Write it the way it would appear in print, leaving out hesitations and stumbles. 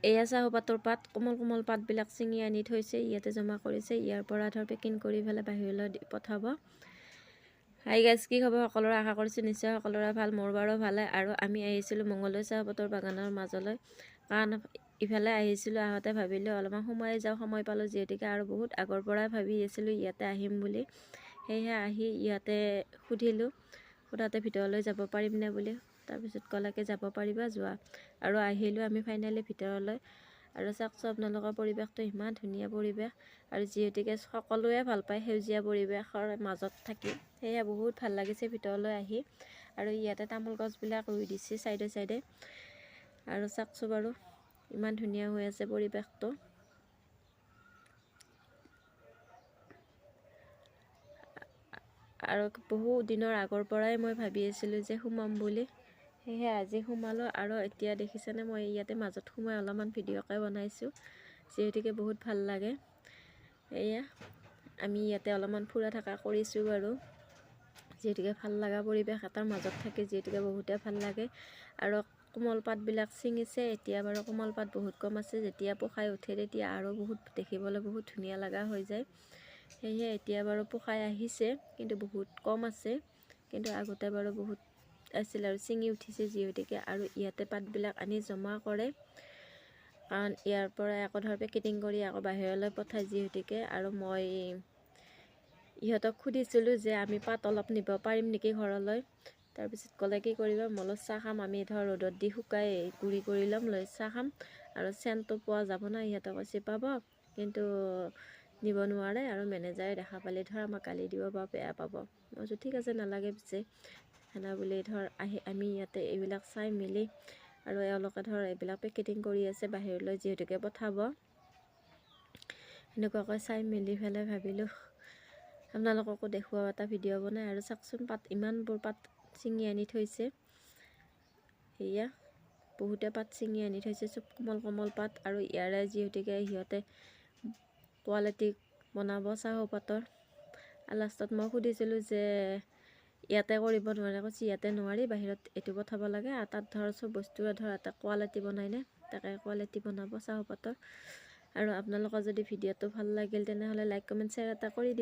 এয়া চাহপাতৰ পাত কোমল কোমল পাতবিলাক ছিঙি আনি থৈছে, ইয়াতে জমা কৰিছে। ইয়াৰ পৰা ধৰ পেকিং কৰি পেলাই বাহিৰলৈ পঠাব। হাই গাইজ, কি খবৰ সকলোৰে? আশা কৰিছোঁ নিশ্চয় সকলোৰে ভাল। মোৰ বাৰু ভালে। আৰু আমি আহিছিলোঁ মংগলদৈ চাহপাতৰ বাগানৰ মাজলৈ, কাৰণ ইফালে আহিছিলোঁ। আহোঁতে ভাবিলোঁ অলপমান সোমাই যাওঁ, সময় পালোঁ যিহেতুকে, আৰু বহুত আগৰ পৰাই ভাবি আছিলোঁ ইয়াতে আহিম বুলি। সেয়েহে আহি ইয়াতে সুধিলোঁ, সোধাতে ভিতৰলৈ যাব পাৰিম নে বুলি। তাৰপিছত ক'লাকে যাব পাৰিবা, যোৱা। আৰু আহিলোঁ আমি ফাইনেলি ভিতৰলৈ। আৰু চাওকচোন আপোনালোকৰ পৰিৱেশটো ইমান ধুনীয়া পৰিৱেশ, আৰু যিহেতুকে সকলোৱে ভাল পায় সেউজীয়া পৰিৱেশৰ মাজত থাকি, সেয়ে বহুত ভাল লাগিছে ভিতৰলৈ আহি। আৰু ইয়াতে তামোল গছবিলাক ৰুই দিছে চাইডে চাইডে। আৰু চাওকচোন বাৰু ইমান ধুনীয়া হৈ আছে পৰিৱেশটো। আৰু বহু দিনৰ আগৰ পৰাই মই ভাবি আছিলোঁ যে সোমাম বুলি, সেয়েহে আজি সোমালোঁ। আৰু এতিয়া দেখিছেনে, মই ইয়াতে মাজত সোমাই অলপমান ভিডিঅ'কে বনাইছোঁ, যিহেতুকে বহুত ভাল লাগে। এয়া আমি ইয়াতে অলপমান ফুৰা থাকা কৰিছোঁ বাৰু, যিহেতুকে ভাল লগা পৰিৱেশ এটাৰ মাজত থাকে, যিহেতুকে বহুতে ভাল লাগে। আৰু কোমল পাতবিলাক ছিঙিছে এতিয়া বাৰু। কোমল পাত বহুত কম আছে, যেতিয়া পকাই উঠে তেতিয়া আৰু বহুত দেখিবলৈ বহুত ধুনীয়া লগা হৈ যায়। সেয়েহে এতিয়া বাৰু পকাই আহিছে, কিন্তু বহুত কম আছে, কিন্তু আগতে বাৰু বহুত আছিল আৰু ছিঙি উঠিছে যিহেতুকে। আৰু ইয়াতে পাতবিলাক আনি জমা কৰে, কাৰণ ইয়াৰ পৰা আকৌ ধৰ পেকেটিং কৰি আকৌ বাহিৰলৈ পঠায় যিহেতুকে। আৰু মই ইহঁতক সুধিছিলোঁ যে আমি পাত অলপ নিব পাৰিম নেকি ঘৰলৈ। তাৰপিছত ক'লে কি কৰিবা, মলত চাহ খাম আমি, ধৰ ৰ'দত দি শুকাই গুড়ি কৰি ল'ম, লৈ চাহ খাম। আৰু চেণ্টটো পোৱা যাব না, ইহঁতক কৈছে পাব, কিন্তু নিব নোৱাৰে। আৰু মেনেজাৰে দেখা পালে ধৰ আমাক গালি দিব বা বেয়া পাব। মই কৈছোঁ ঠিক আছে নালাগে পিছে সেনা বুলি ধৰ আমি ইয়াতে এইবিলাক চাই মেলি, আৰু এওঁলোকে ধৰ এইবিলাক পেকেটিং কৰি আছে বাহিৰলৈ যিহেতুকে পঠাব। সেনেকুৱাকৈ চাই মেলি পেলাই ভাবিলোঁ আপোনালোককো দেখুৱাও এটা ভিডিঅ' বনাই। আৰু চাওকচোন পাত ইমানবোৰ পাত ছিঙি আনি থৈছে, সেয়া বহুতে পাত ছিঙি আনি থৈছে, চব কোমল কোমল পাত। আৰু ইয়াৰে যিহেতুকে সিহঁতে কোৱালিটি বনাব চাহপাতৰ। লাষ্টত মই সুধিছিলোঁ যে ইয়াতে কৰিব নোৱাৰে, কৈছে ইয়াতে নোৱাৰি, বাহিৰত এইটো পঠাব লাগে। আৰু তাত ধৰ চব বস্তুৰে ধৰ এটা কোৱালিটি বনাই নে, তাকে কোৱালিটি বনাব চাহপাতৰ। আৰু আপোনালোকৰ যদি ভিডিঅ'টো ভাল লাগিল তেনেহ'লে লাইক কমেণ্ট শ্বেয়াৰ এটা কৰি দিব।